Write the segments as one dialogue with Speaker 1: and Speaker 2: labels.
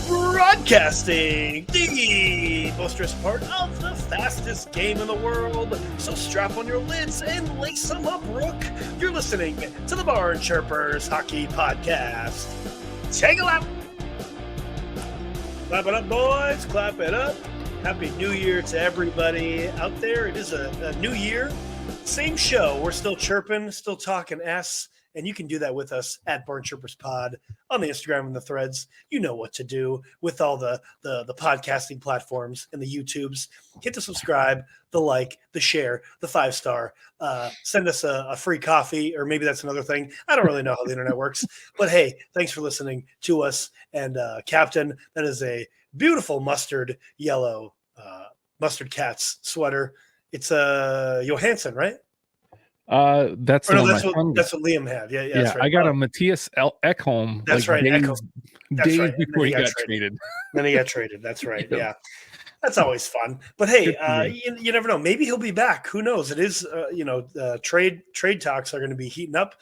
Speaker 1: Broadcasting the boisterous part of the fastest game in the world. So strap on your lids and lace them up, Rook. You're listening to the Barn Chirpers Hockey Podcast. Take a lap. Clap it up, boys. Clap it up. Happy New Year to everybody out there. It is a new year. Same show. We're still chirping, still talking S. And you can do that with us at Barn Chirpers Pod on the Instagram and the threads. You know what to do with all the podcasting platforms and the YouTubes. Hit the subscribe, the like, the share, the 5-star. Send us a free coffee, or maybe that's another thing. I don't really know how the internet works. But hey, thanks for listening to us. And Captain, that is a beautiful mustard yellow mustard cat's sweater. It's Johansson, right?
Speaker 2: That's
Speaker 1: what Liam had. Yeah,
Speaker 2: that's right. I got a Matthias Ekholm.
Speaker 1: That's right.
Speaker 2: Days before he got traded.
Speaker 1: Then he got traded. That's right. Yeah. That's always fun. But hey, you never know. Maybe he'll be back. Who knows? It is, trade talks are going to be heating up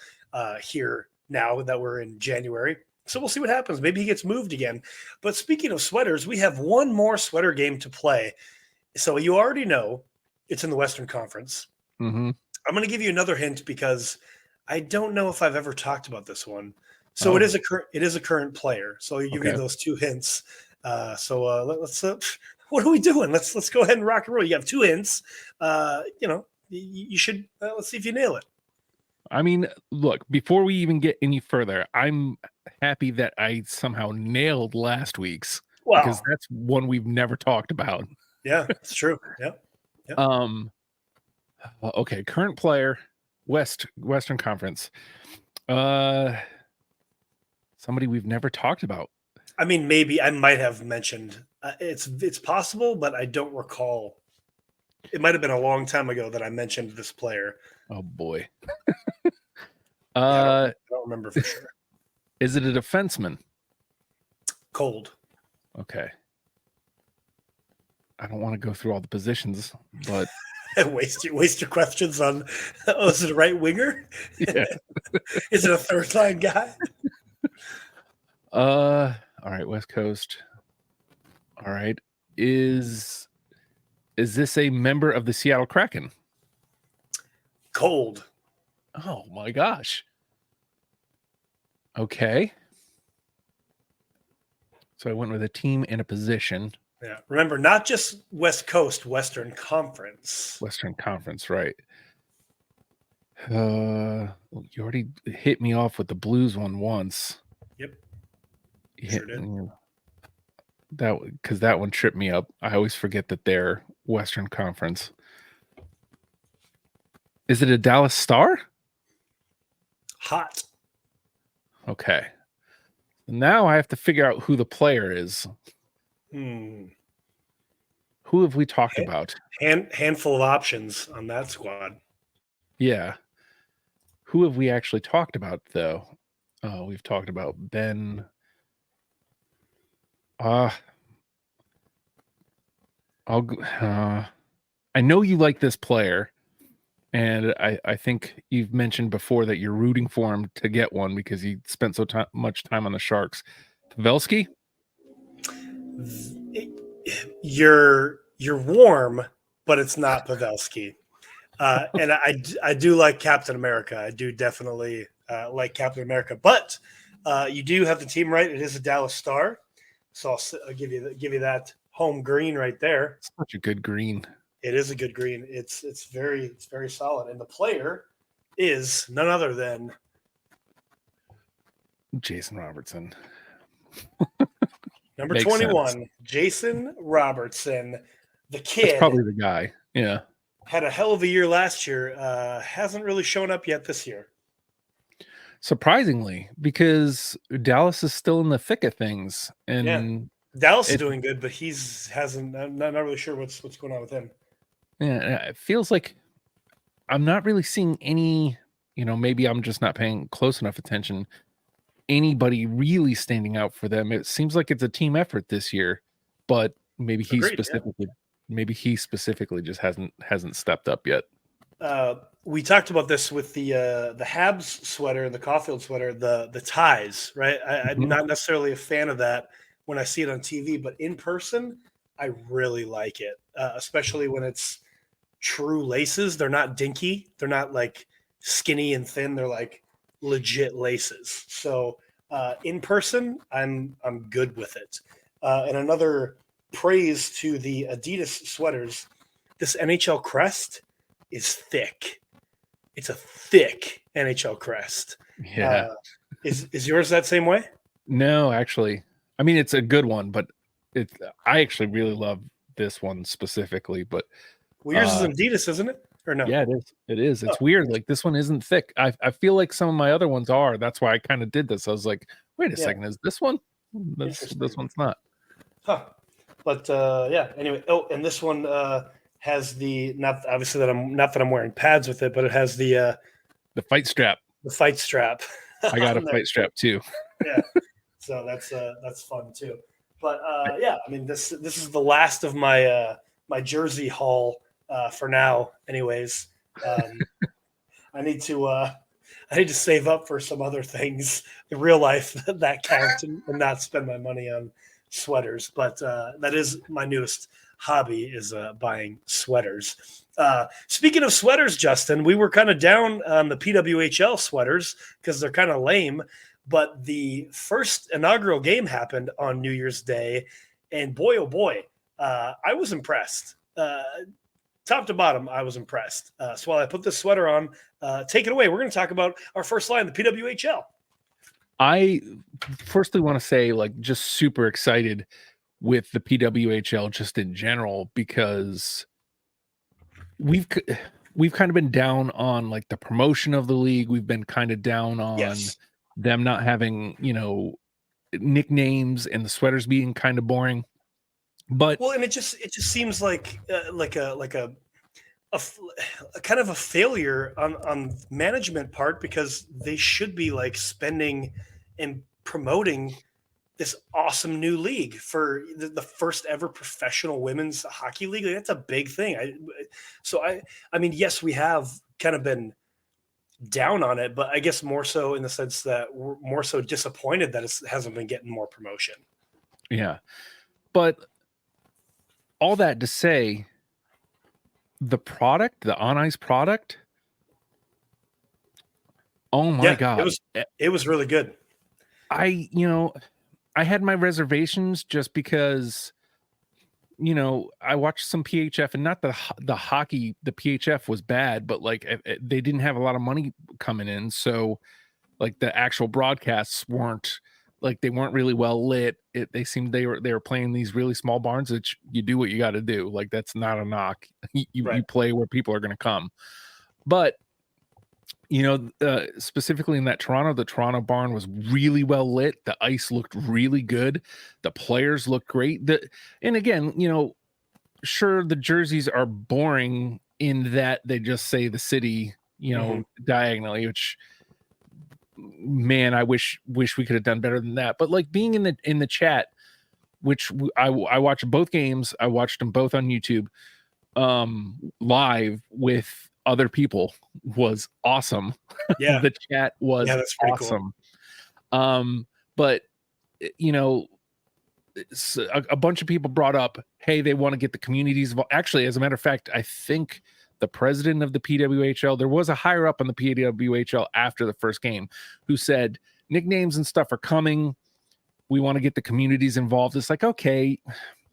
Speaker 1: here now that we're in January. So we'll see what happens. Maybe he gets moved again. But speaking of sweaters, we have one more sweater game to play. So you already know it's in the Western Conference.
Speaker 2: Mm-hmm.
Speaker 1: I'm going to give you another hint because I don't know if I've ever talked about this one. So it is a current player. So you give me those two hints. Let's what are we doing? Let's go ahead and rock and roll. You have two hints. You should let's see if you nail it.
Speaker 2: I mean, look, before we even get any further, I'm happy that I somehow nailed last week's because that's one we've never talked about.
Speaker 1: Yeah, it's true. Yep.
Speaker 2: Okay, current player, Western Conference. Somebody we've never talked about.
Speaker 1: I mean, maybe I might have mentioned. It's possible, but I don't recall. It might have been a long time ago that I mentioned this player.
Speaker 2: Oh boy.
Speaker 1: I don't remember for sure.
Speaker 2: Is it a defenseman?
Speaker 1: Cold.
Speaker 2: Okay. I don't want to go through all the positions, but
Speaker 1: waste your questions on. Is it a right winger?
Speaker 2: Yeah.
Speaker 1: Is it a third line guy?
Speaker 2: All right, West Coast. All right, is this a member of the Seattle Kraken?
Speaker 1: Cold.
Speaker 2: Oh my gosh. Okay. So I went with a team and a position.
Speaker 1: Yeah. Remember, not just West Coast, Western Conference.
Speaker 2: Western Conference, right. You already hit me off with the Blues one once.
Speaker 1: Yep.
Speaker 2: Sure did. Because that one tripped me up. I always forget that they're Western Conference. Is it a Dallas Star?
Speaker 1: Hot.
Speaker 2: Okay. Now I have to figure out who the player is. Who have we talked about?
Speaker 1: Handful of options on that squad.
Speaker 2: Yeah. Who have we actually talked about, though? We've talked about Ben. I know you like this player, and I think you've mentioned before that you're rooting for him to get one because he spent so much time on the Sharks. Pavelski?
Speaker 1: You're warm, but it's not Pavelski. And I do like Captain America. I do definitely like Captain America. But you do have the team right. It is a Dallas Star. So I'll give you that home green right there.
Speaker 2: Such a good green.
Speaker 1: It is a good green. It's very solid. And the player is none other than
Speaker 2: Jason Robertson.
Speaker 1: Number 21, sense. Jason Robertson, the kid.
Speaker 2: That's probably the guy. Yeah.
Speaker 1: Had a hell of a year last year. Hasn't really shown up yet this year.
Speaker 2: Surprisingly, because Dallas is still in the thick of things. And
Speaker 1: Dallas is doing good, but I'm not really sure what's going on with him.
Speaker 2: Yeah, it feels like I'm not really seeing any, maybe I'm just not paying close enough attention. Anybody really standing out for them. It seems like it's a team effort this year, but maybe he specifically just hasn't stepped up yet.
Speaker 1: we talked about this with the Habs sweater and the Caulfield sweater, the ties, right? I'm
Speaker 2: Mhm.
Speaker 1: not necessarily a fan of that when I see it on TV, but in person, I really like it, especially when it's true laces. They're not dinky. They're not like skinny and thin. They're like legit laces. So in person, I'm good with it. And another praise to the Adidas sweaters. This NHL crest is thick. It's a thick NHL crest.
Speaker 2: Yeah.
Speaker 1: Is yours that same way?
Speaker 2: No, actually, I mean it's a good one, but it. I actually really love this one specifically. But
Speaker 1: Well, yours is Adidas, isn't it? Or no?
Speaker 2: yeah, it is. It is.
Speaker 1: Oh,
Speaker 2: It's weird. Like this one isn't thick. I feel like some of my other ones are. That's why I kind of did this. I was like, wait a
Speaker 1: yeah.
Speaker 2: second, is this one? This one's not.
Speaker 1: Huh. But yeah. Anyway. Oh, and this one has the not obviously that I'm wearing pads with it, but it has
Speaker 2: The fight strap.
Speaker 1: the fight strap.
Speaker 2: I got a
Speaker 1: on there.
Speaker 2: fight strap too.
Speaker 1: Yeah. So that's fun too. But yeah, I mean this is the last of my my jersey haul for now. Anyways, I need to save up for some other things in real life that count and not spend my money on sweaters. But that is my newest hobby is buying sweaters. Speaking of sweaters, Justin, we were kind of down on the PWHL sweaters because they're kind of lame. But the first inaugural game happened on New Year's Day, and boy, oh boy, I was impressed. Top to bottom, I was impressed. So while I put this sweater on, take it away. We're going to talk about our first line, the PWHL.
Speaker 2: I firstly want to say, like, just super excited with the PWHL just in general because we've kind of been down on like the promotion of the league. We've been kind of down on
Speaker 1: Yes.
Speaker 2: them not having, nicknames and the sweaters being kind of boring. But
Speaker 1: Well, and it just seems like a kind of a failure on management part because they should be like spending and promoting this awesome new league for the first ever professional women's hockey league. Like, that's a big thing. I mean, yes, we have kind of been down on it, but I guess more so in the sense that we're more so disappointed that it hasn't been getting more promotion.
Speaker 2: yeah, but all that to say, the product, the on ice product, oh my God.
Speaker 1: It was really good.
Speaker 2: I had my reservations just because, I watched some PHF and not the hockey, the PHF was bad, but like they didn't have a lot of money coming in. So like the actual broadcasts weren't really well lit. They seemed they were playing these really small barns that you do what you got to do. Like that's not a knock. You play where people are going to come. But specifically in that the Toronto barn was really well lit. The ice looked really good. The players looked great. And again, sure, the jerseys are boring in that they just say the city, diagonally, which, man, I wish we could have done better than that. But like being in the chat, which I watched both games. I watched them both on YouTube, live with other people was awesome.
Speaker 1: Yeah.
Speaker 2: The chat was
Speaker 1: that's pretty
Speaker 2: awesome. Cool. But a bunch of people brought up, hey, they want to get the communities involved. Actually, as a matter of fact, I think the president of the PWHL, there was a higher up on the PWHL after the first game who said nicknames and stuff are coming. We want to get the communities involved. It's like, okay,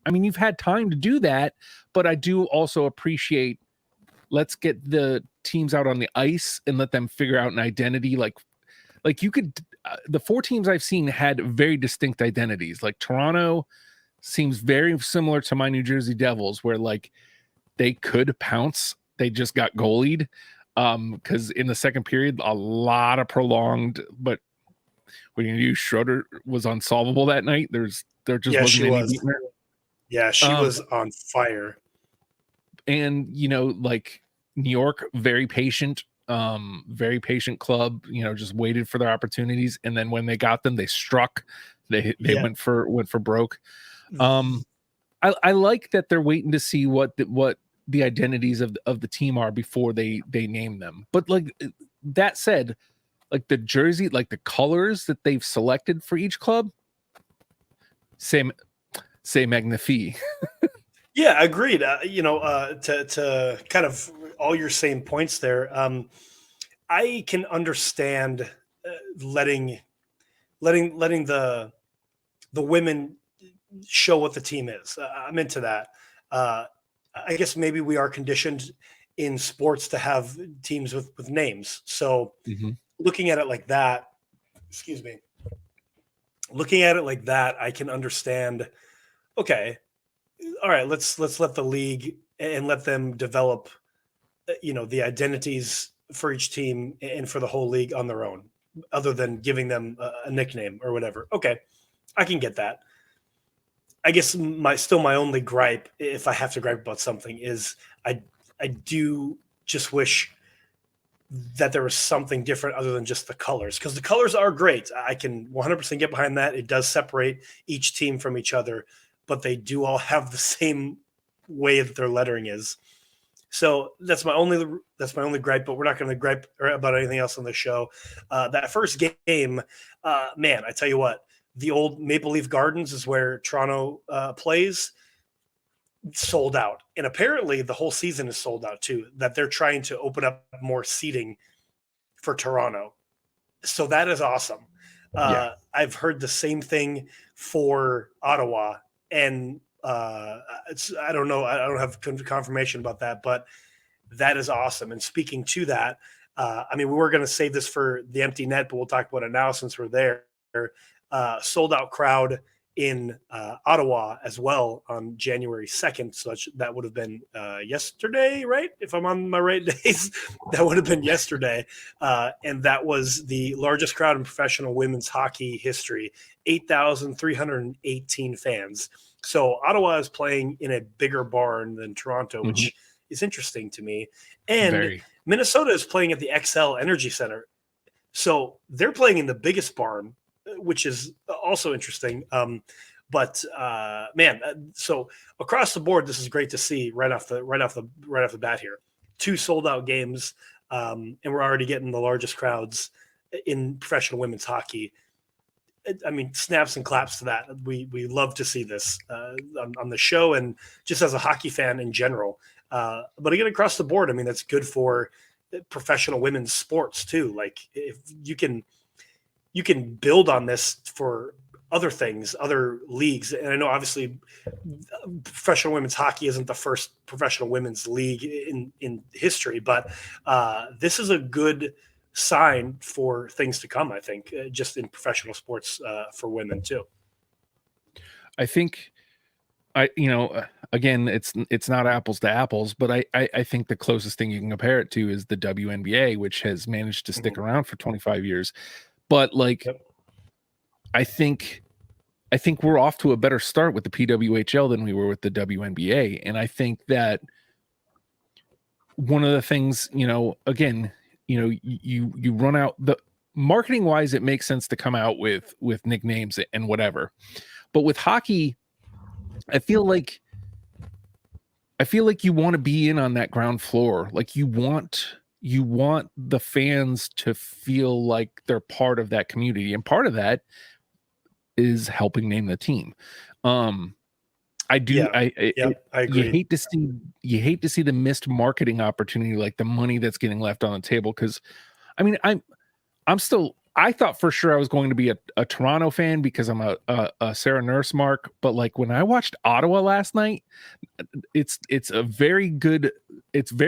Speaker 2: I mean, you've had time to do that, but I do also appreciate, let's get the teams out on the ice and let them figure out an identity. Like you could, the four teams I've seen had very distinct identities. Like Toronto seems very similar to my New Jersey Devils, where like they could pounce. They just got goalied. Because in the second period, a lot of prolonged, but what you do, Schroeder was unsolvable that night. There just wasn't any beating her.
Speaker 1: Yeah, she was on fire.
Speaker 2: And like New York, very patient club, just waited for their opportunities, and then when they got them, they struck. They went for broke. I like that they're waiting to see what the identities of the team are before they name them. But like that said, like the jersey, like the colors that they've selected for each club, say magnifique.
Speaker 1: Yeah, agreed. To kind of all your same points there. I can understand letting the women show what the team is. I'm into that. I guess maybe we are conditioned in sports to have teams with names. So looking at it like that, excuse me, looking at it like that, I can understand. Okay, all right, let's let the league and let them develop, the identities for each team and for the whole league on their own, other than giving them a nickname or whatever. Okay, I can get that. I guess my only gripe, if I have to gripe about something, is I do just wish that there was something different other than just the colors, because the colors are great. I can 100% get behind that. It does separate each team from each other, but they do all have the same way that their lettering is. So that's my only gripe. But we're not going to gripe about anything else on the show. That first game, man, I tell you what, the old Maple Leaf Gardens is where Toronto plays. Sold out, and apparently the whole season is sold out too. That they're trying to open up more seating for Toronto, so that is awesome. I've heard the same thing for Ottawa, and I don't know. I don't have confirmation about that, but that is awesome. And speaking to that, we were going to save this for the empty net, but we'll talk about it now since we're there. Sold out crowd in Ottawa as well on January 2nd. So that would have been yesterday, right? If I'm on my right days, that would have been yesterday. And that was the largest crowd in professional women's hockey history, 8,318 fans. So Ottawa is playing in a bigger barn than Toronto, which is interesting to me. And Minnesota is playing at the XL Energy Center. So they're playing in the biggest barn, which is also interesting. So across the board, this is great to see right off the bat here. 2 sold out games, and we're already getting the largest crowds in professional women's hockey. I mean, snaps and claps to that. We love to see this on the show and just as a hockey fan in general. But again, across the board, I mean, that's good for professional women's sports too. Like if you can build on this for other things, other leagues. And I know obviously professional women's hockey isn't the first professional women's league in history, but this is a good sign for things to come, I think, just in professional sports for women too.
Speaker 2: I think again, it's not apples to apples, but I think the closest thing you can compare it to is the WNBA, which has managed to stick around for 25 years. But like, I think we're off to a better start with the PWHL than we were with the WNBA. And I think that one of the things, again, you run out the marketing wise, it makes sense to come out with nicknames and whatever. But with hockey, I feel like you want to be in on that ground floor. Like you want the fans to feel like they're part of that community. And part of that is helping name the team. I do. I agree. You hate to see the missed marketing opportunity, like the money that's getting left on the table. Cause I mean, I thought for sure I was going to be a Toronto fan because I'm a Sarah Nurse mark. But like when I watched Ottawa last night, it's very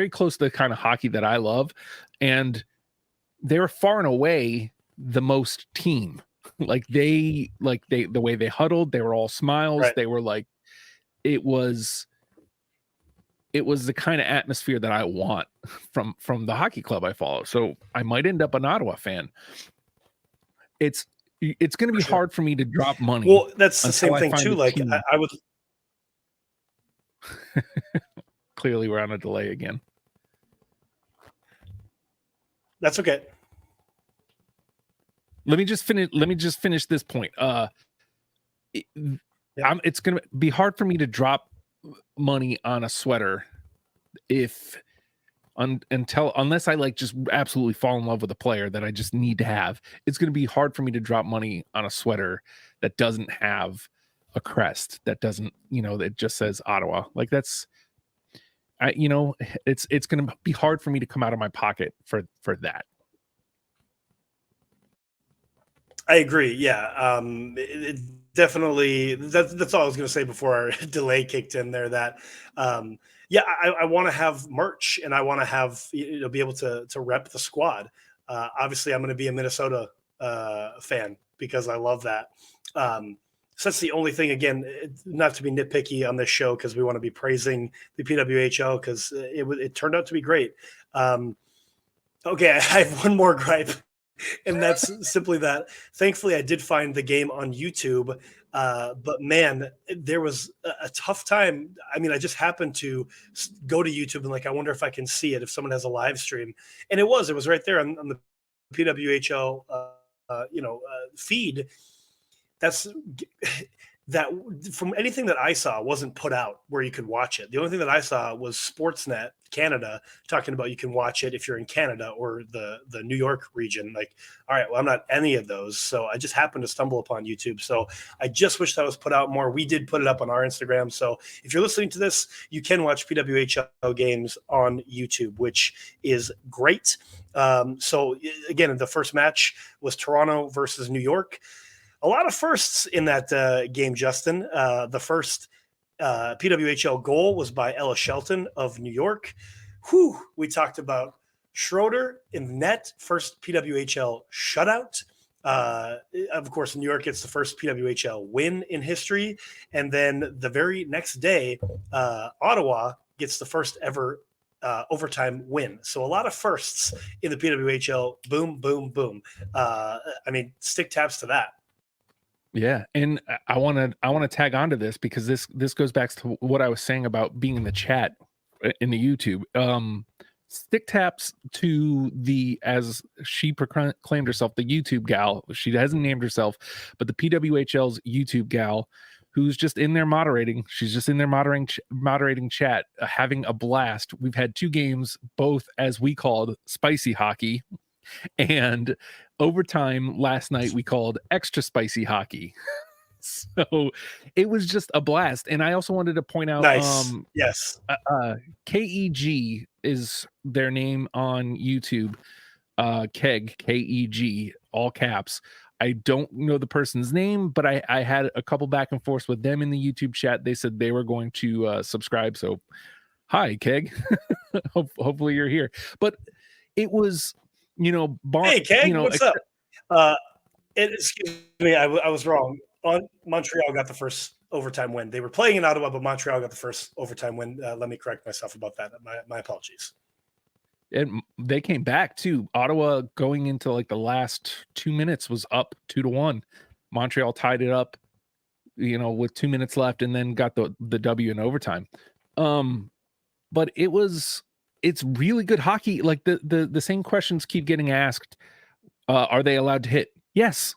Speaker 2: close to the kind of hockey that I love. And they're far and away the most team. The way they huddled, they were all smiles. Right. They were like, it was the kind of atmosphere that I want from the hockey club I follow. So I might end up an Ottawa fan. It's going to be hard for me to drop money.
Speaker 1: Well, that's the same thing too. Like I would.
Speaker 2: Clearly, we're on a delay again.
Speaker 1: That's okay.
Speaker 2: Let me just finish this point. It's going to be hard for me to drop money on a sweater if unless I like just absolutely fall in love with a player that I just need to have, it's going to be hard for me to drop money on a sweater that doesn't have a crest, that doesn't, that just says Ottawa. Like that's, it's going to be hard for me to come out of my pocket for that.
Speaker 1: I agree. Yeah. It definitely, that's all I was going to say before our delay kicked in there. That, yeah, I want to have merch, and I want to have, be able to rep the squad. Obviously, I'm going to be a Minnesota fan because I love that. So that's the only thing. Again, not to be nitpicky on this show because we want to be praising the PWHL because it turned out to be great. Okay, I have one more gripe, and that's simply that. Thankfully, I did find the game on YouTube, but man, there was a tough time. I mean, I just happened to go to YouTube and like, I wonder if I can see it if someone has a live stream, and it was right there on the PWHL, feed. That's that from anything that I saw wasn't put out where you could watch it. The only thing that I saw was Sportsnet Canada talking about you can watch it if you're in Canada or the New York region. Like, all right, well, I'm not any of those. So I just happened to stumble upon YouTube. So I just wish that was put out more. We did put it up on our Instagram. So if you're listening to this, you can watch PWHL games on YouTube, which is great. So again, the first match was Toronto versus New York. A lot of firsts in that game, Justin. The first PWHL goal was by Ella Shelton of New York. Whew, we talked about Schroeder in the net, first PWHL shutout. Of course, New York gets the first PWHL win in history. And then the very next day, Ottawa gets the first ever overtime win. So a lot of firsts in the PWHL. Boom, boom, boom. Stick taps to that.
Speaker 2: Yeah, and I want to tag onto this because this goes back to what I was saying about being in the chat in the YouTube. Stick taps to the, as she proclaimed herself, the YouTube gal. She hasn't named herself, but the PWHL's YouTube gal, who's just in there moderating. She's just in there moderating chat, having a blast. We've had 2 games, both as we called spicy hockey, and overtime last night we called extra spicy hockey. So it was just a blast. And I also wanted to point out,
Speaker 1: nice. Yes,
Speaker 2: KEG is their name on YouTube. KEG, all caps. I don't know the person's name, but I had a couple back and forth with them in the YouTube chat. They said they were going to subscribe. So hi, Keg. Hopefully you're here. But it was,
Speaker 1: hey, Keg, what's up? Excuse me, I was wrong. Montreal got the first overtime win. They were playing in Ottawa, but Montreal got the first overtime win. Let me correct myself about that. My apologies.
Speaker 2: And they came back too. Ottawa going into like the last 2 minutes was up 2-1. Montreal tied it up, with 2 minutes left, and then got the W in overtime. But it's really good hockey. Like the same questions keep getting asked. Are they allowed to hit? Yes.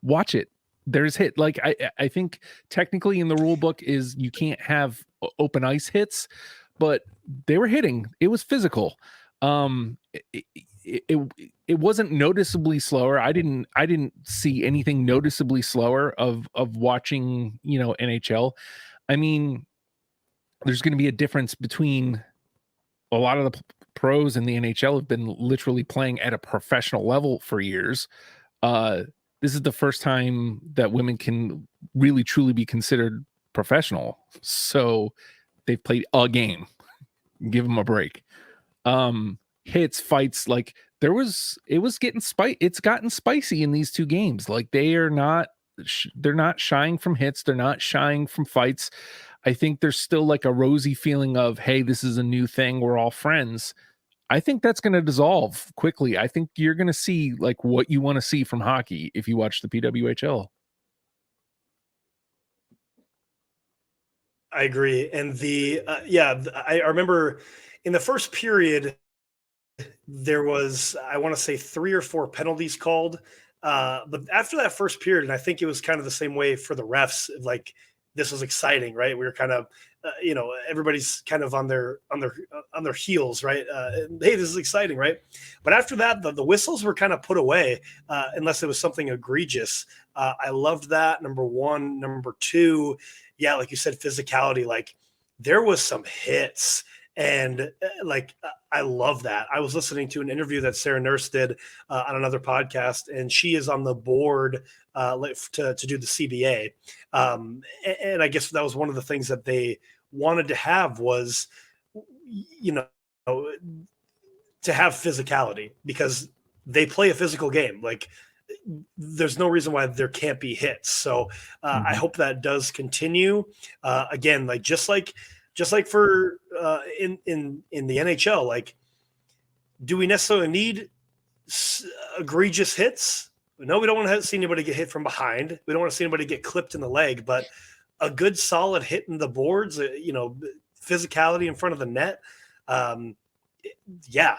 Speaker 2: Watch it. There's hit. Like I think technically in the rule book is you can't have open ice hits, but they were hitting. It was physical. It wasn't noticeably slower. I didn't see anything noticeably slower of watching, NHL. I mean, there's going to be a difference between a lot of the pros in the NHL have been literally playing at a professional level for years. This is the first time that women can really truly be considered professional. So they've played a game. Give them a break. Hits, fights, like it's gotten spicy in these 2 games. Like they're not shying from hits. They're not shying from fights. I think there's still like a rosy feeling of, hey, this is a new thing. We're all friends. I think that's going to dissolve quickly. I think you're going to see like what you want to see from hockey if you watch the PWHL.
Speaker 1: I agree. And I remember in the first period, there was, I want to say 3 or 4 penalties called. But after that first period, and I think it was kind of the same way for the refs, like this was exciting, right? We were kind of, everybody's kind of on their heels, right? Hey, this is exciting, right? But after that, the whistles were kind of put away, unless it was something egregious. I loved that. Number one, number two, yeah, like you said, physicality. Like there was some hits, and I love that. I was listening to an interview that Sarah Nurse did on another podcast, and she is on the board to do the CBA. And I guess that was one of the things that they wanted to have was, you know, to have physicality, because they play a physical game. Like there's no reason why there can't be hits. So I hope that does continue. Again, like just like for in the NHL, like, do we necessarily need egregious hits? No, we don't want to see anybody get hit from behind. We don't want to see anybody get clipped in the leg, but a good solid hit in the boards, physicality in front of the net. Yeah.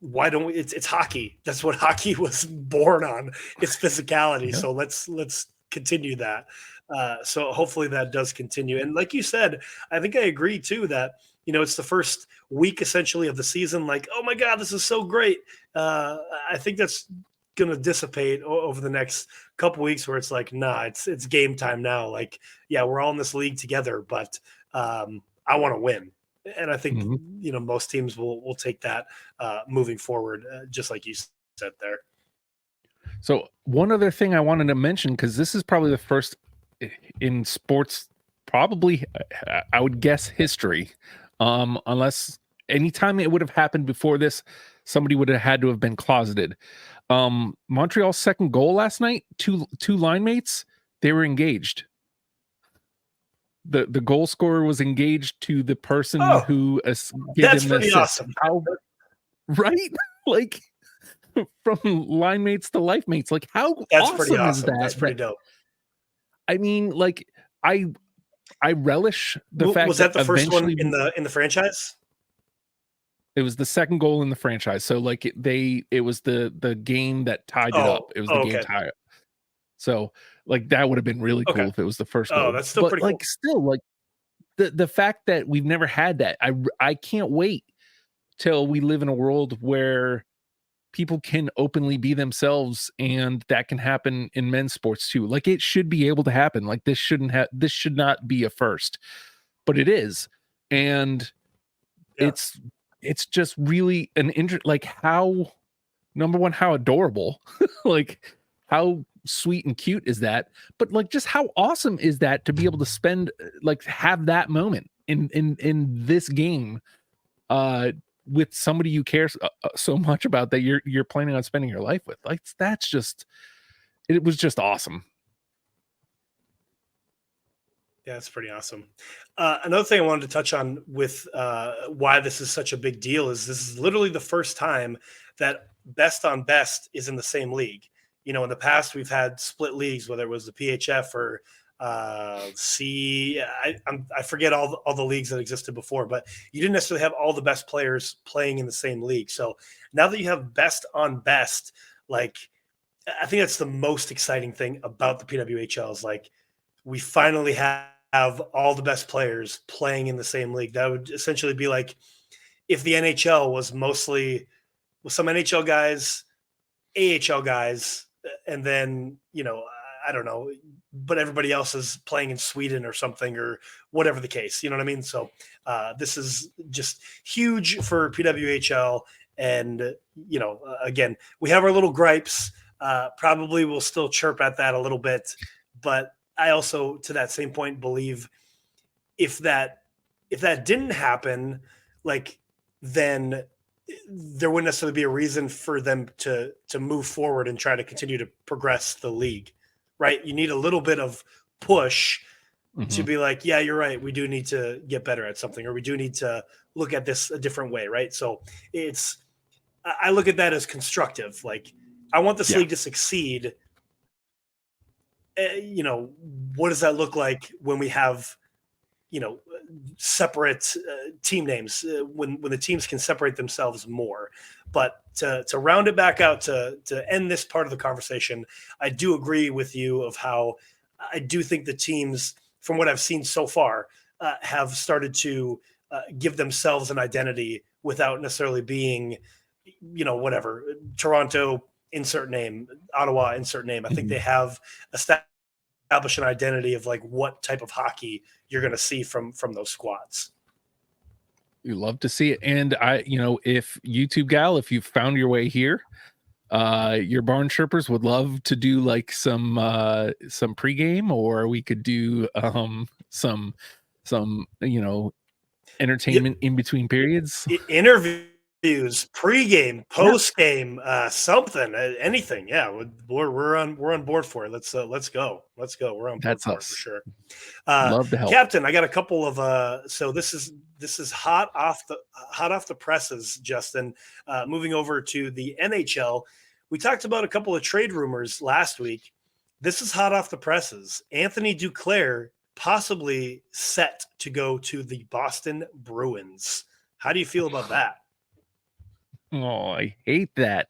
Speaker 1: Why don't we? It's hockey. That's what hockey was born on. It's physicality. Yeah. So let's continue that. So hopefully that does continue. And like you said, I think I agree too that, it's the first week essentially of the season. Like, oh my God, this is so great. I think that's going to dissipate over the next couple weeks where it's like, nah, it's game time now. Like, yeah, we're all in this league together, but I want to win. And I think, most teams will take that moving forward, just like you said there.
Speaker 2: So one other thing I wanted to mention, because this is probably the first in sports, probably, I would guess, history, unless anytime it would have happened before this, somebody would have had to have been closeted. Montreal's second goal last night, two line mates, they were engaged. The goal scorer was engaged to the person who gave
Speaker 1: that's
Speaker 2: him
Speaker 1: pretty
Speaker 2: assist.
Speaker 1: Awesome.
Speaker 2: Right? Like from line mates to life mates. Like how
Speaker 1: that's
Speaker 2: awesome
Speaker 1: pretty awesome.
Speaker 2: Is that?
Speaker 1: That's pretty dope.
Speaker 2: I mean, like I relish the fact
Speaker 1: was that the first one in the franchise?
Speaker 2: It was the second goal in the franchise. So like it was the game that tied it up. It was the game tie up. So like that would have been really cool if it was the first goal.
Speaker 1: Oh, that's still pretty
Speaker 2: cool. Still like the fact that we've never had that. I can't wait till we live in a world where people can openly be themselves, and that can happen in men's sports too. Like it should be able to happen. Like this should not be a first, but it is. And it's just really an like how, number one, how adorable, like how sweet and cute is that, but like just how awesome is that to be able to spend, like have that moment in this game with somebody you care so much about that you're planning on spending your life with. Like it was just awesome.
Speaker 1: Yeah, it's pretty awesome. Another thing I wanted to touch on with why this is such a big deal is this is literally the first time that best on best is in the same league. In the past we've had split leagues, whether it was the PHF or I forget all the leagues that existed before, but you didn't necessarily have all the best players playing in the same league. So now that you have best on best, like I think that's the most exciting thing about the PWHL is like we finally have all the best players playing in the same league. That would essentially be like if the NHL was mostly with some NHL guys, AHL guys, and then, I don't know, but everybody else is playing in Sweden or something or whatever the case, you know what I mean? So this is just huge for PWHL. And, again, we have our little gripes. Probably we'll still chirp at that a little bit. But I also, to that same point, believe if that didn't happen, like then there wouldn't necessarily be a reason for them to move forward and try to continue to progress the league, right? You need a little bit of push to be like, yeah, you're right. We do need to get better at something, or we do need to look at this a different way, right? So I look at that as constructive. Like I want this league to succeed. What does that look like when we have, separate team names when the teams can separate themselves more? But to round it back out, to end this part of the conversation, I do agree with you of how I do think the teams from what I've seen so far, have started to give themselves an identity without necessarily being, whatever, Toronto, insert name, Ottawa, insert name. I think they have established an identity of like what type of hockey you're going to see from those squads.
Speaker 2: You love to see it. And if YouTube gal, if you've found your way here, your barn chirpers would love to do like some pregame, or we could do some entertainment in between periods.
Speaker 1: Interviews, pregame, postgame, something, anything. Yeah, we're on board for it. Let's go. We're on board for it for sure.
Speaker 2: Love to help,
Speaker 1: Captain. I got a couple of so this is hot off the presses, Justin. Moving over to the NHL, we talked about a couple of trade rumors last week. This is hot off the presses. Anthony Duclair possibly set to go to the Boston Bruins. How do you feel about that?
Speaker 2: Oh, I hate that.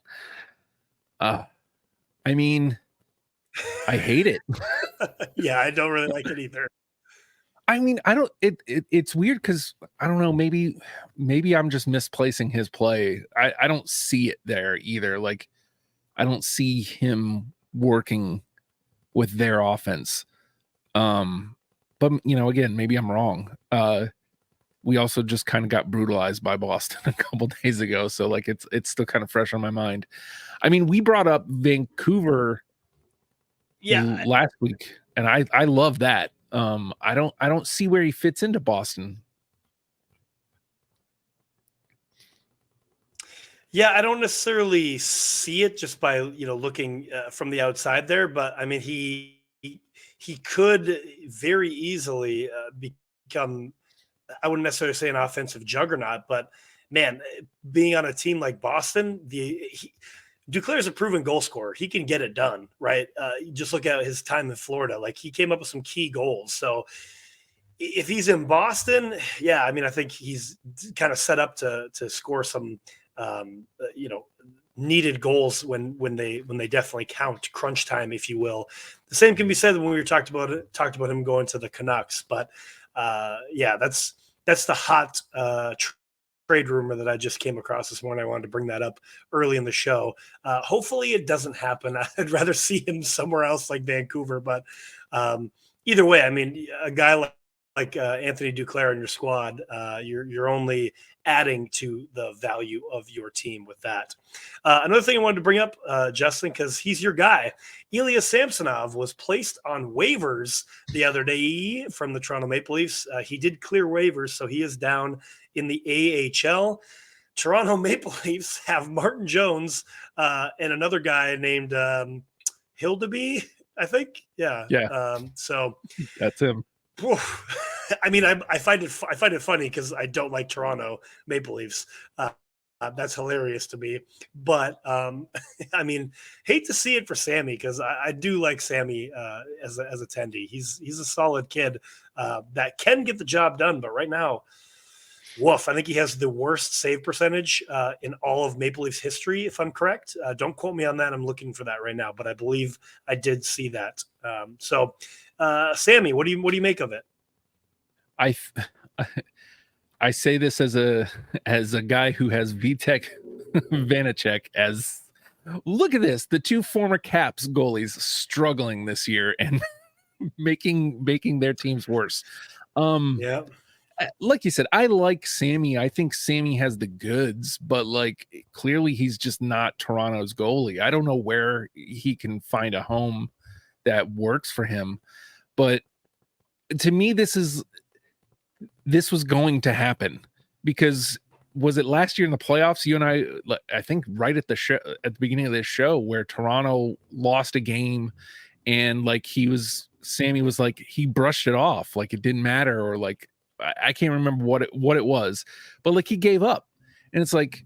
Speaker 2: I mean, I hate it.
Speaker 1: Yeah, I don't really like it either.
Speaker 2: I mean, it's weird because I don't know, maybe I'm just misplacing his play. I don't see it there either. Like, I don't see him working with their offense. But again, maybe I'm wrong. We also just kind of got brutalized by Boston a couple days ago, so like it's still kind of fresh on my mind. I mean, we brought up Vancouver last week, and I love that. I don't see where he fits into Boston.
Speaker 1: Yeah, I don't necessarily see it just by looking from the outside there, but I mean he could very easily become, I wouldn't necessarily say an offensive juggernaut, but man, being on a team like Boston, Duclair is a proven goal scorer. He can get it done, right? Just look at his time in Florida. Like, he came up with some key goals. So if he's in Boston, yeah, I mean, I think he's kind of set up to score some, needed goals when they definitely count, crunch time, if you will. The same can be said when we talked about him going to the Canucks. But yeah, that's the hot trade rumor that I just came across this morning. I wanted to bring that up early in the show. Hopefully it doesn't happen. I'd rather see him somewhere else like Vancouver, but either way, I mean, a guy like Anthony Duclair in your squad, you're only adding to the value of your team with that. Another thing I wanted to bring up, Justin, because he's your guy, Ilya Samsonov was placed on waivers the other day from the Toronto Maple Leafs. He did clear waivers, so he is down in the AHL. Toronto Maple Leafs have Martin Jones and another guy named Hildeby, I think. Yeah. So
Speaker 2: that's him.
Speaker 1: I mean, I find it funny because I don't like Toronto Maple Leafs. That's hilarious to me. But I mean, hate to see it for Sammy, because I do like Sammy as a Tendy. He's a solid kid that can get the job done. But right now, woof, I think he has the worst save percentage in all of Maple Leafs history, if I'm correct. Don't quote me on that. I'm looking for that right now, but I believe I did see that. So, Sammy, what do you make of it?
Speaker 2: I say this as a guy who has Vitek Vanacek as, look at this, the two former Caps goalies struggling this year and making their teams worse.
Speaker 1: Yeah.
Speaker 2: Like you said, I like Sammy. I think Sammy has the goods, but like, clearly he's just not Toronto's goalie. I don't know where he can find a home that works for him, but to me, this was going to happen, because was it last year in the playoffs? You and I think right at the beginning of this show, where Toronto lost a game, and like Sammy was like, he brushed it off like it didn't matter, or like, I can't remember what it was, but like, he gave up. And it's like,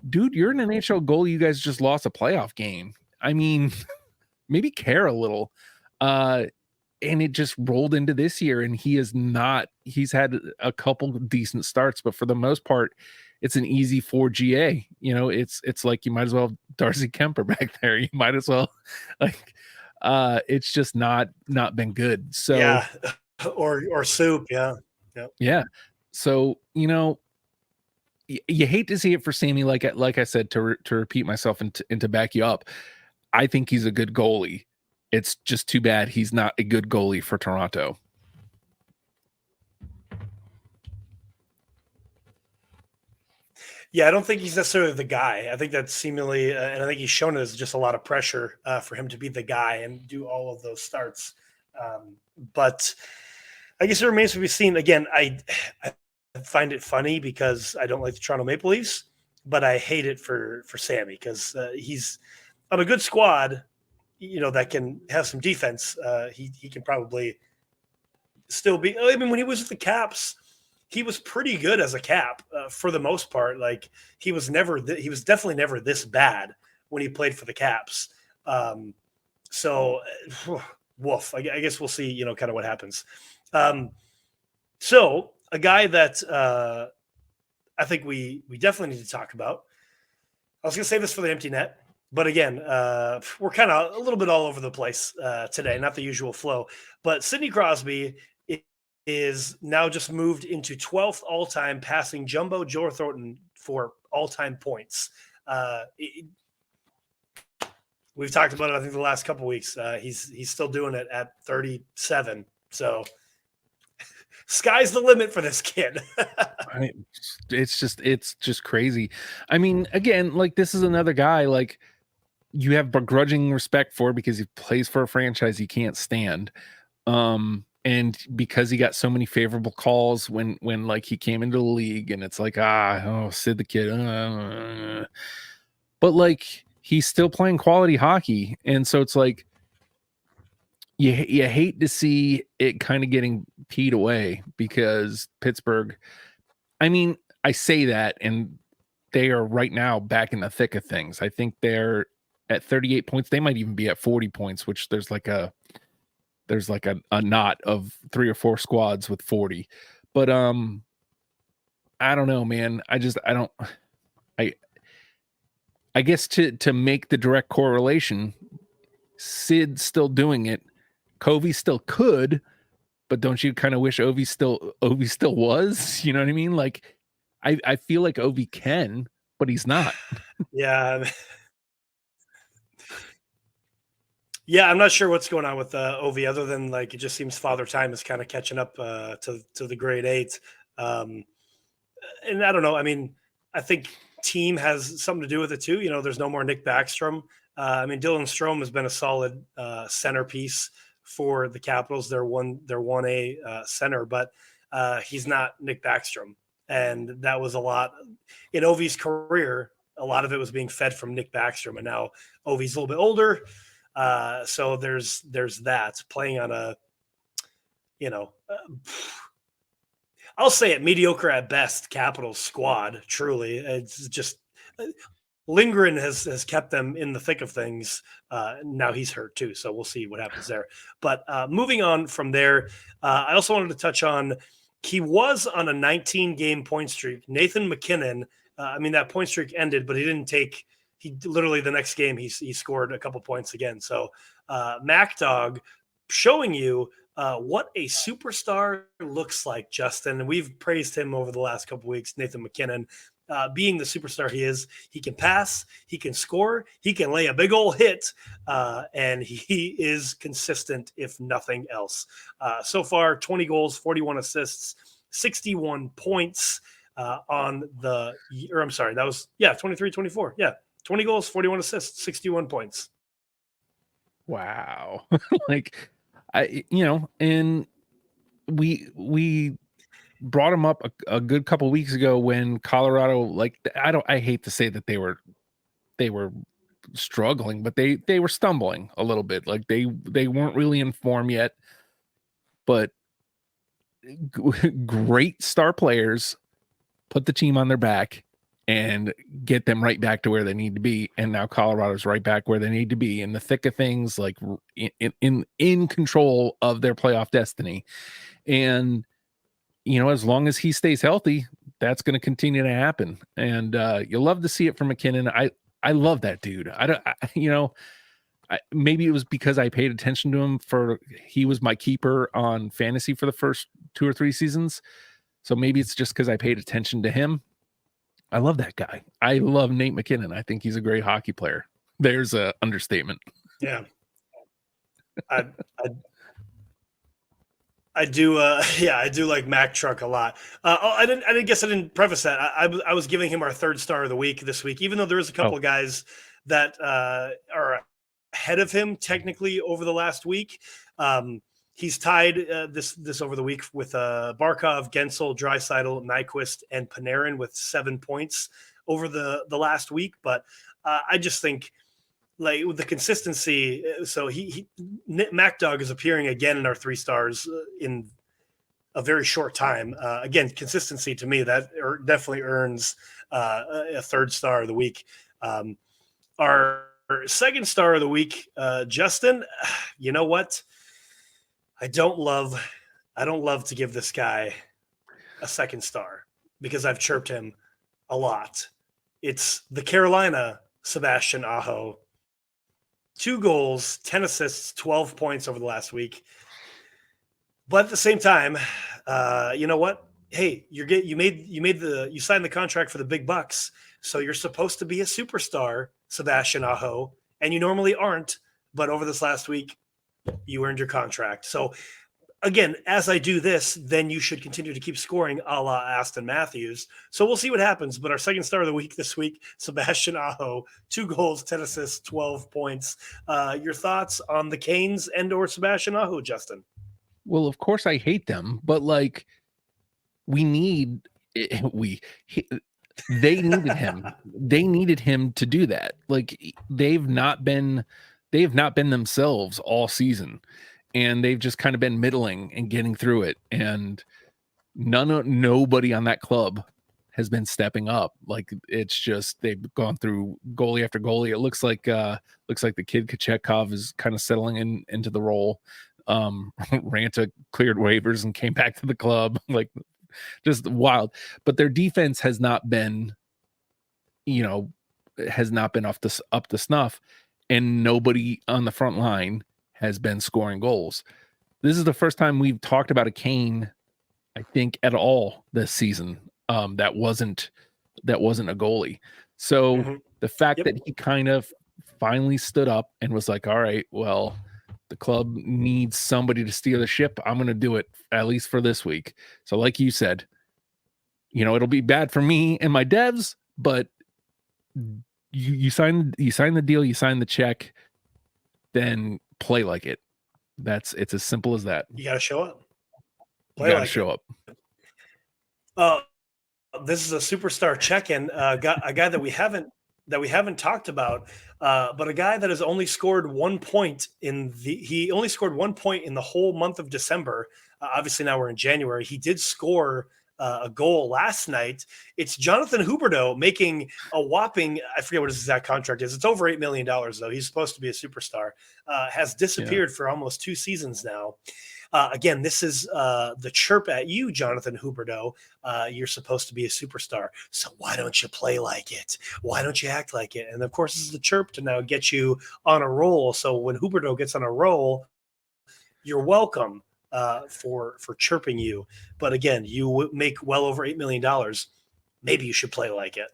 Speaker 2: dude, you're an NHL goalie. You guys just lost a playoff game. I mean, maybe care a little. And it just rolled into this year, and he's had a couple decent starts, but for the most part, it's an easy 4GA. It's like, you might as well have Darcy Kemper back there. You might as well, like, it's just not been good. So
Speaker 1: yeah. or soup. Yeah.
Speaker 2: Yeah. So, you hate to see it for Sammy. Like I said, to repeat myself and to back you up, I think he's a good goalie. It's just too bad he's not a good goalie for Toronto.
Speaker 1: Yeah, I don't think he's necessarily the guy. I think that's seemingly, and I think he's shown it as just a lot of pressure for him to be the guy and do all of those starts. But I guess it remains to be seen. Again, I find it funny because I don't like the Toronto Maple Leafs, but I hate it for Sammy because he's on a good squad. That can have some defense. He can probably still be. I mean, when he was with the Caps, he was pretty good as a Cap for the most part. Like he was definitely never this bad when he played for the Caps. So, woof. I guess we'll see. Kind of what happens. So a guy that I think we definitely need to talk about. I was going to save this for the empty net, but again, we're kind of a little bit all over the place today, not the usual flow. But Sidney Crosby is now just moved into 12th all-time, passing Jumbo Joe Thornton for all-time points. We've talked about it, I think, the last couple of weeks. He's still doing it at 37. So sky's the limit for this kid.
Speaker 2: It's just crazy. I mean, again, like this is another guy like you have begrudging respect for because he plays for a franchise he can't stand. And because he got so many favorable calls when like he came into the league, and it's like, Sid the kid. But like he's still playing quality hockey. And so it's like you hate to see it kind of getting peed away because Pittsburgh, I mean, I say that, and they are right now back in the thick of things. I think they're at 38 points. They might even be at 40 points, which there's like a knot of 3 or 4 squads with 40. But I don't know, man. I guess to make the direct correlation, Sid's still doing it. Covey still could, but don't you kind of wish Ovi still was? You know what I mean? Like I feel like Ovi can, but he's not.
Speaker 1: Yeah. Yeah, I'm not sure what's going on with Ovi, other than like it just seems Father Time is kind of catching up to the grade 8. And I don't know. I mean, I think team has something to do with it too. There's no more Nick Backstrom. I mean, Dylan Strome has been a solid centerpiece for the Capitals. They're 1A center, but he's not Nick Backstrom, and that was a lot in Ovi's career. A lot of it was being fed from Nick Backstrom, and now Ovi's a little bit older. So there's that playing on a, I'll say it, mediocre at best Capitals squad. Truly, it's just Lindgren has kept them in the thick of things. Now he's hurt too, so we'll see what happens there. But moving on from there, I also wanted to touch on he was on a 19-game point streak. Nathan MacKinnon. I mean, that point streak ended, but he didn't take. He literally the next game he scored a couple points again. So Mac Dog showing you what a superstar looks like, Justin. And we've praised him over the last couple weeks, Nathan MacKinnon. Being the superstar he is, he can pass, he can score, he can lay a big old hit, and he is consistent, if nothing else. So far, 20 goals, 41 assists, 61 points on the, or I'm sorry, that was, 23-24. Yeah, 20 goals, 41 assists, 61 points.
Speaker 2: Wow. And we brought him up a good couple weeks ago when Colorado, I hate to say that they were struggling, but they were stumbling a little bit. Like they weren't really in form yet, but great star players put the team on their back and get them right back to where they need to be. And now Colorado's right back where they need to be in the thick of things, like in control of their playoff destiny. And as long as he stays healthy, that's going to continue to happen. And you'll love to see it from McKinnon. I love that dude. maybe it was because I paid attention to him he was my keeper on fantasy for the first 2 or 3 seasons. So maybe it's just because I paid attention to him. I love that guy. I love Nate McKinnon. I think he's a great hockey player. There's a understatement.
Speaker 1: Yeah. I do. Yeah, I do like Mac Truck a lot. I didn't preface that. I was giving him our third star of the week this week, even though there is a couple of guys that are ahead of him technically over the last week. He's tied this over the week with Barkov, Gensel, Draisaitl, Nyquist, and Panarin with 7 points over the last week. But I just think, like, with the consistency, so Mac Dog is appearing again in our 3 stars in a very short time. Again, consistency to me that definitely earns a third star of the week. Our second star of the week, Justin. You know what? I don't love to give this guy a second star because I've chirped him a lot. It's the Carolina Sebastian Aho. 2 goals, 10 assists, 12 points over the last week. But at the same time, you know what? Hey, you signed the contract for the big bucks, so you're supposed to be a superstar, Sebastian Aho, and you normally aren't. But over this last week, you earned your contract. So again, as I do this, then you should continue to keep scoring a la Aston Matthews. So we'll see what happens. But our second star of the week this week, Sebastian Aho, 2 goals, 10 assists, 12 points. Your thoughts on the Canes and or Sebastian Aho, Justin?
Speaker 2: Well, of course I hate them, but like they needed him. They needed him to do that. Like they've not been themselves all season, and they've just kind of been middling and getting through it. And nobody on that club has been stepping up. Like it's just they've gone through goalie after goalie. It looks like the kid Kochetkov is kind of settling into the role. Ranta cleared waivers and came back to the club. Like just wild. But their defense has not been, up to snuff, and nobody on the front line has been scoring goals. This is the first time we've talked about a Kane, I think, at all this season. That wasn't a goalie. So the fact that he kind of finally stood up and was like, all right, well, the club needs somebody to steer the ship. I'm going to do it, at least for this week. So like you said, it'll be bad for me and my devs, but you sign the deal, you sign the check, then play like it. It's as simple as that.
Speaker 1: You got to show up.
Speaker 2: You got to show up.
Speaker 1: This is a superstar check-in. A guy that we haven't talked about, but a guy that has only scored 1 point he only scored 1 point in the whole month of December. Obviously now we're in January. He did score a goal last night. It's Jonathan Huberdeau making a whopping, I forget what his exact contract is. It's over $8 million though. He's supposed to be a superstar. Has disappeared for almost 2 seasons now. Again, this is the chirp at you, Jonathan Huberdeau. You're supposed to be a superstar. So why don't you play like it? Why don't you act like it? And of course, this is the chirp to now get you on a roll. So when Huberdeau gets on a roll, you're welcome for chirping you. But again, you make well over $8 million. Maybe you should play like it.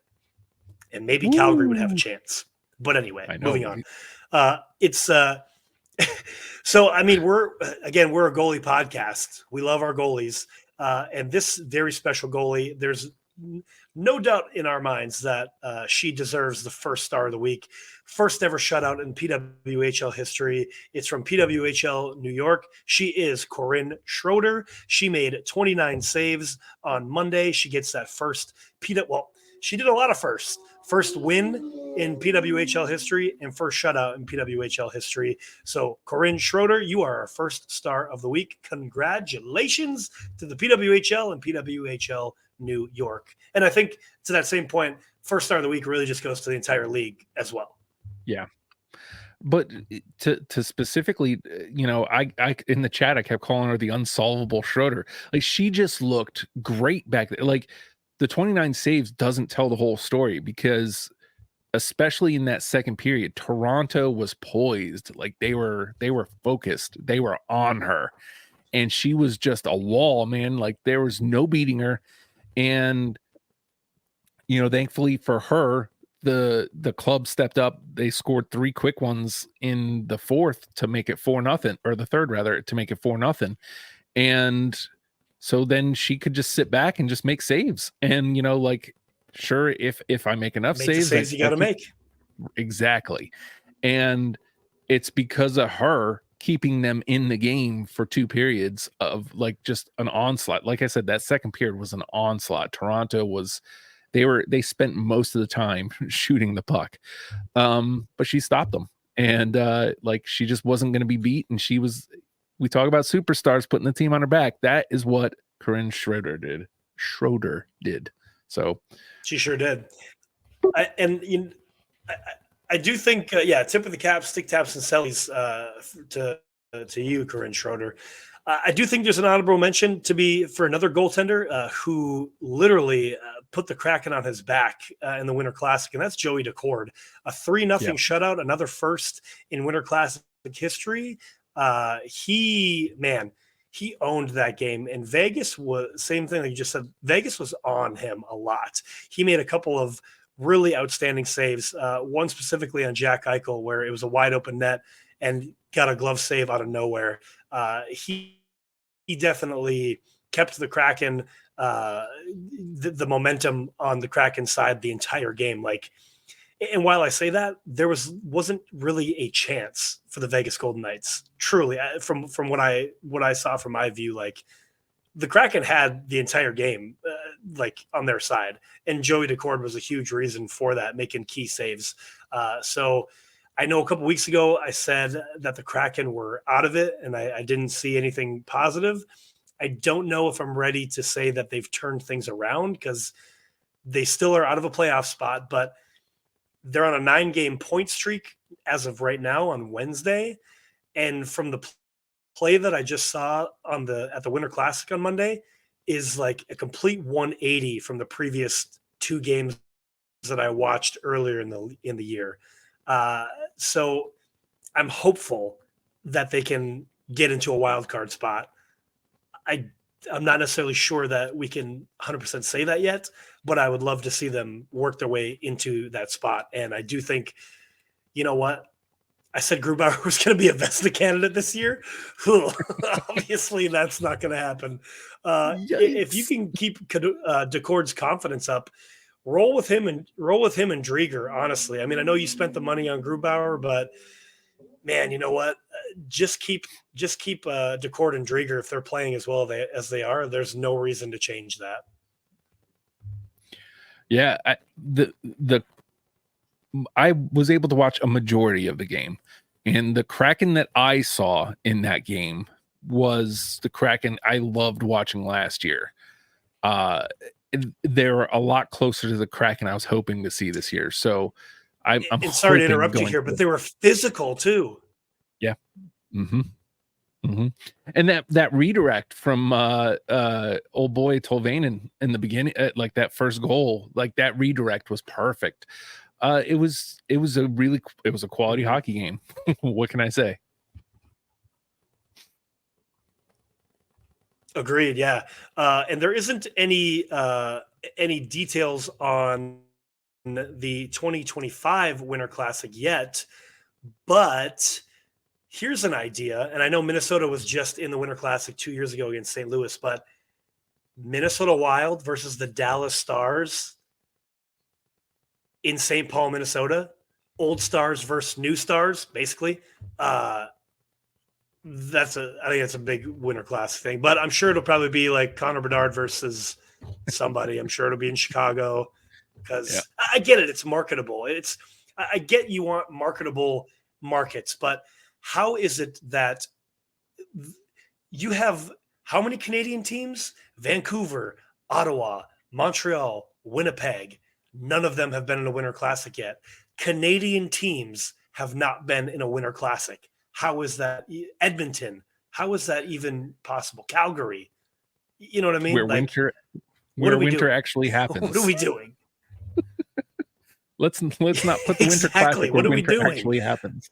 Speaker 1: And maybe Calgary would have a chance. But anyway, moving on. So, I mean, we're a goalie podcast. We love our goalies. And this very special goalie, there's no doubt in our minds that she deserves the first star of the week. First ever shutout in PWHL history. It's from PWHL New York. She is Corinne Schroeder. She made 29 saves on Monday. She gets that first she did a lot of firsts. First win in PWHL history and first shutout in PWHL history. So, Corinne Schroeder, you are our first star of the week. Congratulations to the PWHL and PWHL New York. And I think to that same point, first star of the week really just goes to the entire league as well.
Speaker 2: Yeah. But to specifically, I in the chat, I kept calling her the unsolvable Schroeder. Like, she just looked great back there. Like, the 29 saves doesn't tell the whole story because especially in that second period, Toronto was poised. Like they were focused. They were on her. And she was just a wall, man. Like there was no beating her. And thankfully for her, the club stepped up. They scored 3 quick ones in the fourth to make it 4-0, or the third rather, to make it 4-0. And so then she could just sit back and just make saves. And sure, if I make enough
Speaker 1: Make the
Speaker 2: saves,
Speaker 1: saves you got to make.
Speaker 2: Exactly. And it's because of her keeping them in the game for 2 periods of like just an onslaught. Like I said, that second period was an onslaught. Toronto was, they spent most of the time shooting the puck. But she stopped them. And like she just wasn't going to be beat. And we talk about superstars putting the team on her back. That is what Corinne Schroeder did. So
Speaker 1: she sure did. I do think, tip of the cap, stick taps and sellies to you, Corinne Schroeder. I do think there's an honorable mention for another goaltender who literally put the Kraken on his back in the Winter Classic, and that's Joey Decord. A 3-0 shutout, another first in Winter Classic history. He owned that game, and Vegas was same thing like you just said. Vegas was on him a lot. He made a couple of really outstanding saves. One specifically on Jack Eichel, where it was a wide open net and got a glove save out of nowhere. He definitely kept the Kraken, the momentum on the Kraken side the entire game. And while I say that, there wasn't really a chance for the Vegas Golden Knights. Truly, from what I saw from my view, like the Kraken had the entire game on their side, and Joey Decord was a huge reason for that, making key saves. So I know a couple weeks ago I said that the Kraken were out of it, and I didn't see anything positive. I don't know if I'm ready to say that they've turned things around because they still are out of a playoff spot, but they're on a 9-game point streak as of right now on Wednesday. And from the play that I just saw at the Winter Classic on Monday is like a complete 180 from the previous 2 games that I watched earlier in the year. So I'm hopeful that they can get into a wild card spot. I'm not necessarily sure that we can 100% say that yet, but I would love to see them work their way into that spot. And I do think, you know what? I said Grubauer was going to be a Vesta candidate this year. Obviously, that's not going to happen. If you can keep Decord's confidence up, roll with him and Drieger. Honestly, I mean, I know you spent the money on Grubauer, but man, you know what? Just keep Decord and Drieger if they're playing as well as they are. There's no reason to change that.
Speaker 2: Yeah, I was able to watch a majority of the game, and the Kraken that I saw in that game was the Kraken I loved watching last year. They're a lot closer to the Kraken I was hoping to see this year. So I'm
Speaker 1: sorry to interrupt you here, but they were physical too.
Speaker 2: Yeah. Mm-hmm. Mm-hmm. And that redirect from old boy Tolvanen in the beginning, like that first goal, like that redirect was perfect. It was a quality hockey game. What can I say?
Speaker 1: Agreed. Yeah. And there isn't any details on the 2025 Winter Classic yet, but here's an idea. And I know Minnesota was just in the Winter Classic 2 years ago against St. Louis, but Minnesota Wild versus the Dallas Stars in St. Paul, Minnesota, old stars versus new stars, basically. I think that's a big Winter Classic thing, but I'm sure it'll probably be like Connor Bedard versus somebody. I'm sure it'll be in Chicago because I get it. It's marketable. I get you want marketable markets, but how is it that you have how many Canadian teams? Vancouver, Ottawa, Montreal, Winnipeg. None of them have been in a Winter Classic yet. Canadian teams have not been in a Winter Classic. How is that? Edmonton. How is that even possible? Calgary. You know what I mean?
Speaker 2: Where winter actually happens.
Speaker 1: What are we doing?
Speaker 2: Let's not put the Winter
Speaker 1: Exactly.
Speaker 2: Classic where
Speaker 1: What are we
Speaker 2: winter
Speaker 1: doing?
Speaker 2: actually happens.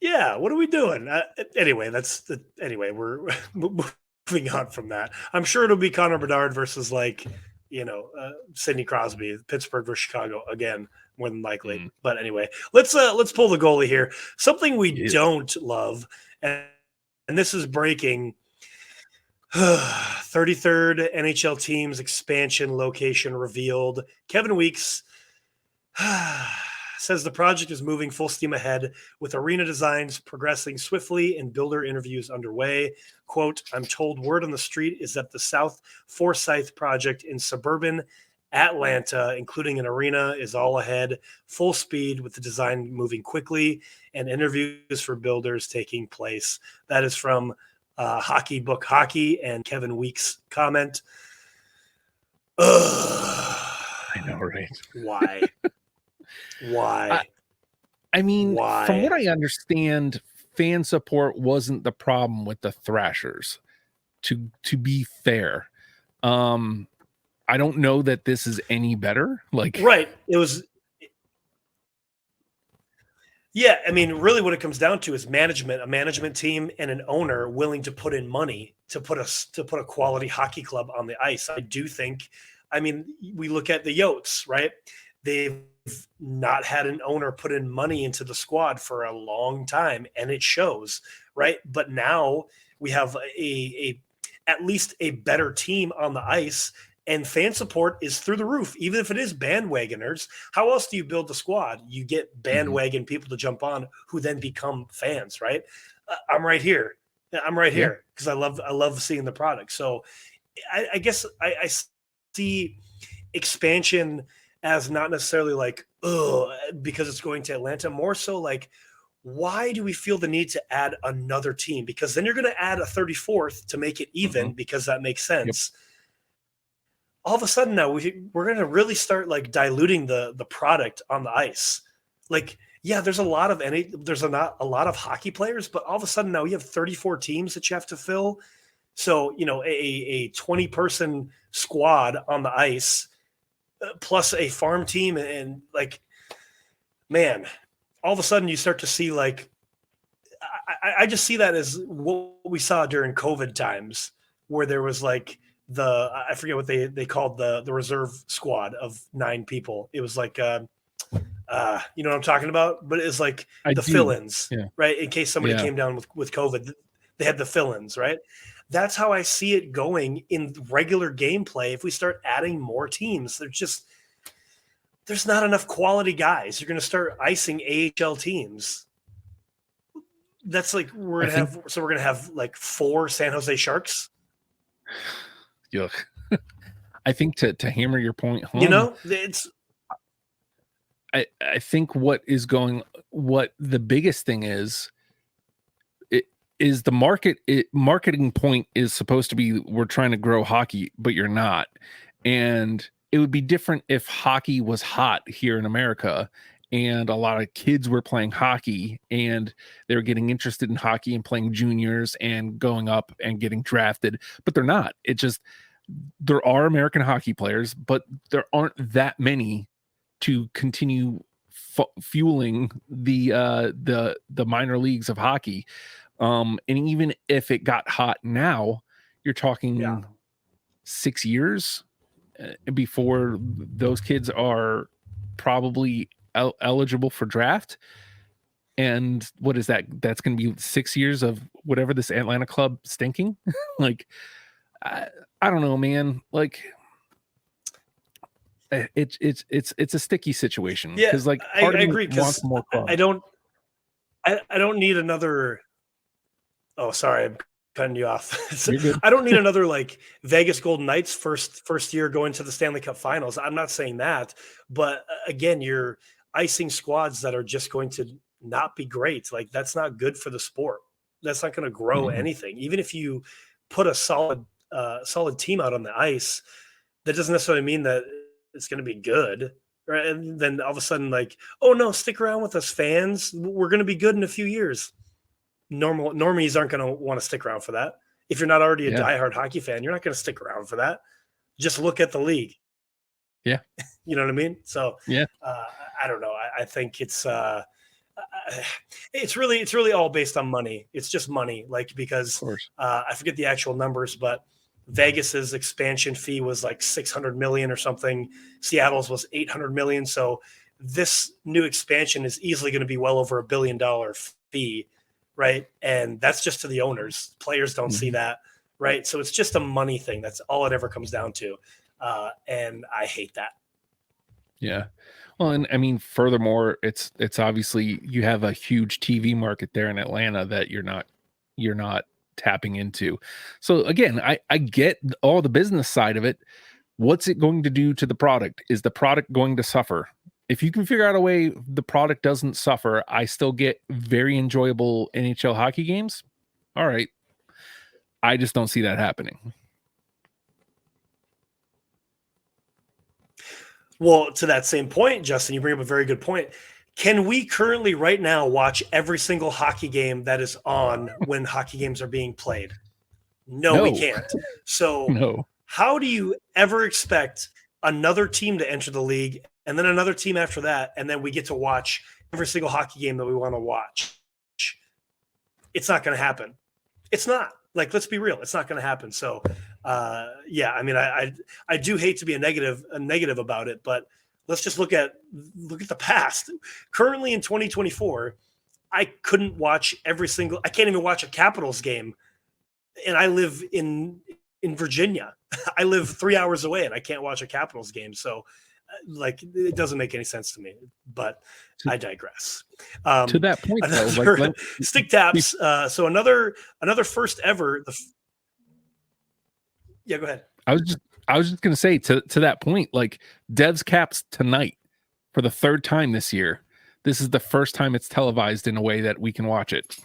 Speaker 1: Yeah, what are we doing? Anyway, anyway. We're moving on from that. I'm sure it'll be Connor Bedard versus Sidney Crosby, Pittsburgh versus Chicago again, more than likely. But anyway, let's pull the goalie here. Something we don't love, and this is breaking. 33rd NHL teams expansion location revealed. Kevin Weeks says the project is moving full steam ahead with arena designs progressing swiftly and builder interviews underway. Quote, I'm told word on the street is that the South Forsyth project in suburban Atlanta, including an arena, is all ahead, full speed with the design moving quickly and interviews for builders taking place. That is from Hockey Book Hockey and Kevin Weeks' comment.
Speaker 2: I know, right?
Speaker 1: Why? Why?
Speaker 2: I mean,
Speaker 1: Why?
Speaker 2: from what I understand, fan support wasn't the problem with the Thrashers. To be fair, I don't know that this is any better. Like,
Speaker 1: right? It was. Yeah, I mean, really, what it comes down to is management, a management team, and an owner willing to put in money to put a quality hockey club on the ice. I do think. I mean, we look at the Yotes, right? They've not had an owner put in money into the squad for a long time, and it shows, right? But now we have a at least a better team on the ice, and fan support is through the roof, even if it is bandwagoners. How else do you build the squad? You get bandwagon people to jump on who then become fans, right? I'm right here. I'm right here because I love seeing the product. So I guess I see expansion as not necessarily like, oh, because it's going to Atlanta, more so like, why do we feel the need to add another team? Because then you're going to add a 34th to make it even, because that makes sense. Yep. All of a sudden now we're going to really start like diluting the product on the ice. Like, yeah, there's a lot of hockey players, but all of a sudden now you have 34 teams that you have to fill. So, a 20 person squad on the ice plus a farm team. And like, man, all of a sudden you start to see like, I just see that as what we saw during COVID times, where there was like, I forget what they called the reserve squad of 9 people. It was like, you know what I'm talking about? But it's like fill-ins, right? In case somebody came down with COVID, they had the fill-ins, right? That's how I see it going in regular gameplay. If we start adding more teams, there's not enough quality guys. You're going to start icing AHL teams. That's like, we're going to have like 4 San Jose Sharks.
Speaker 2: Yuck. I think to hammer your point home, I think what the biggest thing is the marketing point is supposed to be, we're trying to grow hockey, but you're not. And it would be different if hockey was hot here in America and a lot of kids were playing hockey and they were getting interested in hockey and playing juniors and going up and getting drafted, but they're not. It just, there are American hockey players, but there aren't that many to continue fueling the minor leagues of hockey. And even if it got hot now, you're talking 6 years before those kids are probably eligible for draft. And what is that? That's going to be 6 years of whatever this Atlanta club stinking. Like, I don't know, man. Like, it's a sticky situation.
Speaker 1: Yeah,
Speaker 2: because like
Speaker 1: I agree. Because I don't need another. Oh, sorry, I'm cutting you off. I don't need another like Vegas Golden Knights first year going to the Stanley Cup Finals. I'm not saying that, but again, you're icing squads that are just going to not be great. Like, that's not good for the sport. That's not going to grow anything. Even if you put a solid team out on the ice, that doesn't necessarily mean that it's going to be good. Right? And then all of a sudden, like, oh no, stick around with us, fans. We're going to be good in a few years. Normies aren't going to want to stick around for that. If you're not already a diehard hockey fan, you're not going to stick around for that. Just look at the league.
Speaker 2: Yeah.
Speaker 1: You know what I mean? So
Speaker 2: Yeah.
Speaker 1: I don't know. I think it's really all based on money. It's just money, like,
Speaker 2: Of
Speaker 1: because
Speaker 2: course.
Speaker 1: I forget the actual numbers, but Vegas's expansion fee was like 600 million or something. Seattle's was 800 million. So this new expansion is easily going to be well over $1 billion fee, right? And that's just to the owners. Players don't see that, right? So it's just a money thing. That's all it ever comes down to, and I hate that.
Speaker 2: Yeah. Well, and I mean, furthermore, it's obviously you have a huge TV market there in Atlanta that you're not tapping into. So again, I get all the business side of it. What's it going to do to the product? Is the product going to suffer? If you can figure out a way the product doesn't suffer, I still get very enjoyable NHL hockey games. All right. I just don't see that happening.
Speaker 1: Well, to that same point, Justin, you bring up a very good point. Can we currently, right now, watch every single hockey game that is on when hockey games are being played? No, we
Speaker 2: No.
Speaker 1: can't. So,
Speaker 2: No.
Speaker 1: how do you ever expect another team to enter the league and then another team after that, and then we get to watch every single hockey game that we want to watch? It's not going to happen. It's not. Like, let's be real. It's not going to happen. So, yeah, I mean, I do hate to be a negative about it, but let's just look at the past. Currently in 2024, I couldn't watch I can't even watch a Capitals game, and I live in Virginia. I live 3 hours away, and I can't watch a Capitals game. So, like, it doesn't make any sense to me. But I digress.
Speaker 2: To that point, though,
Speaker 1: Another stick taps. So another first ever. Yeah, go ahead.
Speaker 2: I was just gonna say to that point, like Devs Caps tonight for the third time this year. This is the first time it's televised in a way that we can watch it.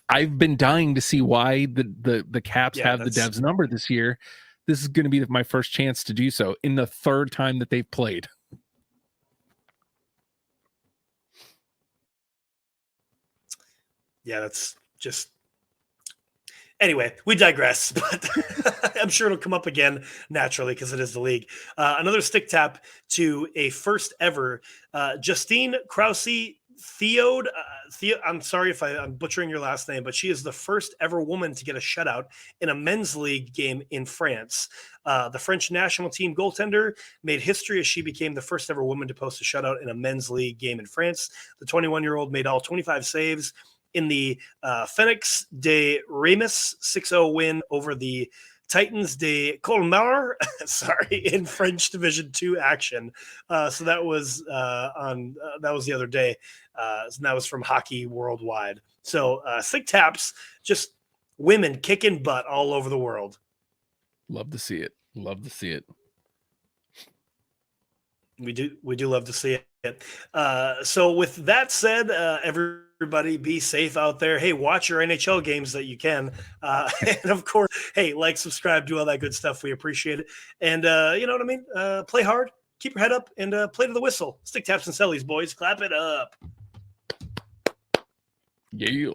Speaker 2: I've been dying to see why the Caps have the Devs number this year. This is going to be my first chance to do so in the third time that they've played.
Speaker 1: Yeah, that's just. Anyway, we digress, but I'm sure it'll come up again naturally because it is the league. Another stick tap to a first ever Justine Krause Theode. I'm sorry if I'm butchering your last name, but she is the first ever woman to get a shutout in a men's league game in France. The French national team goaltender made history as she became the first ever woman to post a shutout in a men's league game in France. The 21-year-old made all 25 saves in the Phoenix de Reims 6-0 win over the Titans de Colmar, in French Division 2 action. So that was that was the other day. And that was from Hockey Worldwide. So stick taps, just women kicking butt all over the world.
Speaker 2: Love to see it. Love to see it.
Speaker 1: We do love to see it. So with that said, everybody be safe out there. Hey, watch your NHL games that you can. And of course, hey, like, subscribe, do all that good stuff. We appreciate it. And you know what I mean? Play hard, keep your head up, and play to the whistle. Stick taps and sellies, boys. Clap it up.
Speaker 2: Yeah.